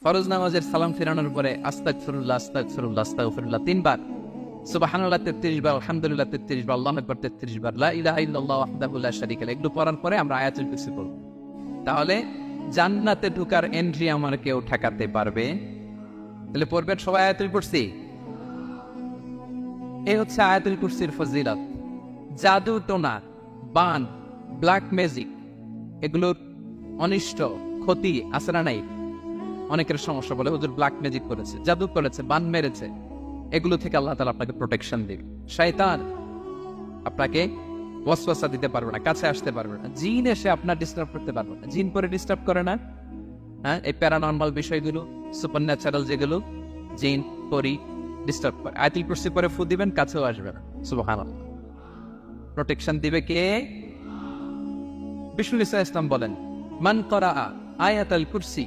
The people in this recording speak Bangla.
ফরজ নামাজের সালাম ফিরানোর পরে আস্তাগফিরুল্লাহ আস্তাগফিরুল্লাহ আস্তাগফিরুল্লাহ 3 বার, সুবহানাল্লাহ 33 বার, আলহামদুলিল্লাহ 33 বার, আল্লাহু আকবার 33 বার, লা ইলাহা ইল্লাল্লাহু ওয়াহদাহু লা শারীকা লাহু, এগুলো পড়ার পরে আমরা আয়াতুল কুরসি পড়ব। তাহলে জান্নাতে ঢোকার এন্ট্রি আমার কেউ ঠেকাতে পারবে? তাহলে পড়বেন সবাই আয়াতুল কুরসি। এই হচ্ছে আয়াতুল কুরসির ফজিলত। জাদু টোনা, বান, ব্ল্যাক ম্যাজিক, এগুলোর অনিষ্ট ক্ষতি আছে না নাই? অনেকের সমস্যা বলে হুজুর ব্ল্যাক ম্যাজিক করেছে, জাদু করেছে, বান মেরেছে, এগুলো থেকে আল্লাহ তাআলা আপনাকে প্রোটেকশন দিবে। শয়তান আপনাকে ওয়াসওয়াসা দিতে পারবে না, কাছে আসতে পারবে না, জিন এসে আপনার ডিস্টার্ব করতে পারবে না। জিন পরে ডিস্টার্ব করে না? হ্যাঁ, এই প্যারানর্মাল বিষয়গুলো, সুপারন্যাচারাল যেগুলো, জিন পরি ডিস্টার্ব করে। আয়াতুল কুরসি পরে ফু দিবেন, কাছেও আসবে না। সুবহানাল্লাহ। প্রোটেকশন দিবে কে? বিষ্ণু ইসা ইসলাম বলেন, মান করা আয়াতুল কুরসি